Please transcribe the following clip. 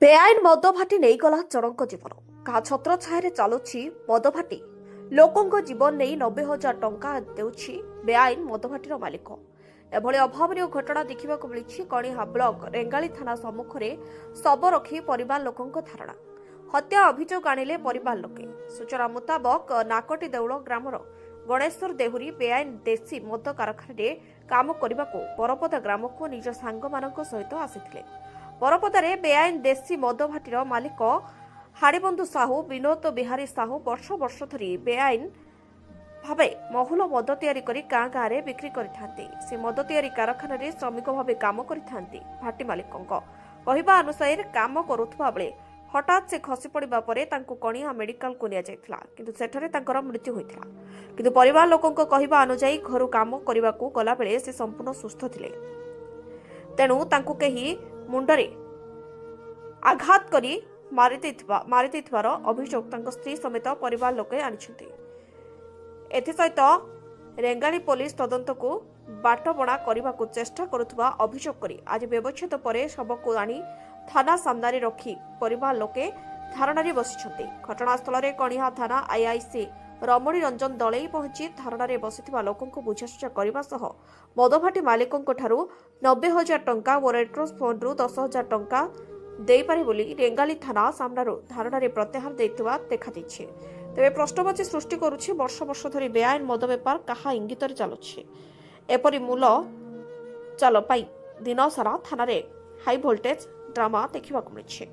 ବେଆଇନ ମଦ ଭାଟି ନେଇଗଲା ଜଣଙ୍କ ଜୀବନ। କାହା ଛତ୍ର ଛାୟାରେ ଚାଲୁଛି ମଦ ଭାଟି। ଲୋକଙ୍କ ଜୀବନ ନେଇ 90,000 ଟଙ୍କା ଦେଉଛି ବେଆଇନ ମଦ ଭାଟିର ମାଲିକ। ଏଭଳି ଅଭାବନୀୟ ଘଟଣା ଦେଖିବାକୁ ମିଳିଛି କଣିହା ବ୍ଲକ ରେଙ୍ଗାଳି ଥାନା ସମ୍ମୁଖରେ ଶବ ରଖି ପରିବାର ଲୋକଙ୍କ ଧାରଣା। ହତ୍ୟା ଅଭିଯୋଗ ଆଣିଲେ ପରିବାର ଲୋକେ। ସୂଚନା ମୁତାବକ ନାକଟି ଦେଉଳ ଗ୍ରାମର ଗଣେଶ୍ୱର ଦେହୁରୀ ବେଆଇନ ଦେଶୀ ମଦ କାରଖାନାରେ କାମ କରିବାକୁ ବରପଦା ଗ୍ରାମକୁ ନିଜ ସାଙ୍ଗମାନଙ୍କ ସହିତ ଆସିଥିଲେ। ବରପଦାରେ ବେଆଇନ ଦେଶୀ ମଦ ଭାଟିର ମାଲିକ ହାଡ଼ିବନ୍ଧୁ ସାହୁ ବିନୋଦ ବିହାରୀ ସାହୁ ବର୍ଷ ବର୍ଷ ଧରି ବେଆଇନ ଭାବେ ମହୁଲ ମଦ ତିଆରି କରି ଗାଁ ଗାଁରେ ବିକ୍ରି କରିଥାନ୍ତି। ସେ ମଦ ତିଆରି କାରଖାନାରେ ଶ୍ରମିକ ଭାବେ କାମ କରିଥାନ୍ତି। ଭାଟି ମାଲିକଙ୍କ କହିବା ଅନୁସାରେ କାମ କରୁଥିବା ବେଳେ ହଠାତ୍ ସେ ଖସି ପଡ଼ିବା ପରେ ତାଙ୍କୁ କଣିହା ମେଡିକାଲକୁ ନିଆଯାଇଥିଲା, କିନ୍ତୁ ସେଠାରେ ତାଙ୍କର ମୃତ୍ୟୁ ହୋଇଥିଲା। କିନ୍ତୁ ପରିବାର ଲୋକଙ୍କ କହିବା ଅନୁଯାୟୀ ଘରୁ କାମ କରିବାକୁ ଗଲାବେଳେ ସେ ସମ୍ପୂର୍ଣ୍ଣ ସୁସ୍ଥ ଥିଲେ। ତେଣୁ ତାଙ୍କୁ କେହି ମୁଣ୍ଡରେ ଆଘାତ କରି ମାରିଦେଇଥିବାର ଅଭିଯୋଗ ତାଙ୍କ ସ୍ତ୍ରୀ ସମେତ ପରିବାର ଲୋକେ ଆଣିଛନ୍ତି। ଏଥିସହିତ ରେଙ୍ଗାଳି ପୋଲିସ ତଦନ୍ତକୁ ବାଟବଣା କରିବାକୁ ଚେଷ୍ଟା କରୁଥିବା ଅଭିଯୋଗ କରି ଆଜି ବ୍ୟବଚ୍ଛେଦ ପରେ ଶବକୁ ଆଣି ଥାନା ସାମ୍ନାରେ ରଖି ପରିବାର ଲୋକେ ଧାରଣାରେ ବସିଛନ୍ତି। ଘଟଣାସ୍ଥଳରେ କଣିହା ଥାନା ଆଇଆଇସି ରମଣୀ ରଞ୍ଜନ ଦଳେଇ ପହଞ୍ଚି ଧାରଣାରେ ବସିଥିବା ଲୋକଙ୍କୁ ବୁଝାସୁଝା କରିବା ସହ ମଦଭାଟି ମାଲିକଙ୍କଠାରୁ 90,000 ଟଙ୍କା ଓ ରେଡ୍କ୍ରସ ଫଣ୍ଡରୁ 10,000 ଟଙ୍କା ଦେଇପାରେ ବୋଲି ରେଙ୍ଗାଲି ଥାନା ସାମ୍ନାରୁ ଧାରଣାରେ ପ୍ରତ୍ୟାହାର ଦେଇଥିବା ଦେଖାଯାଇଛି। ତେବେ ପ୍ରଶ୍ନବାଚୀ ସୃଷ୍ଟି କରୁଛି ବର୍ଷ ବର୍ଷ ଧରି ବେଆଇନ ମଦ ବେପାର କାହା ଇଙ୍ଗିତରେ ଚାଲୁଛି। ଏପରି ମୂଲ ଚାଲ ପାଇଁ ଦିନସାରା ଥାନାରେ ହାଇ ଭୋଲ୍ଟେଜ ଡ୍ରାମା ଦେଖିବାକୁ ମିଳିଛି।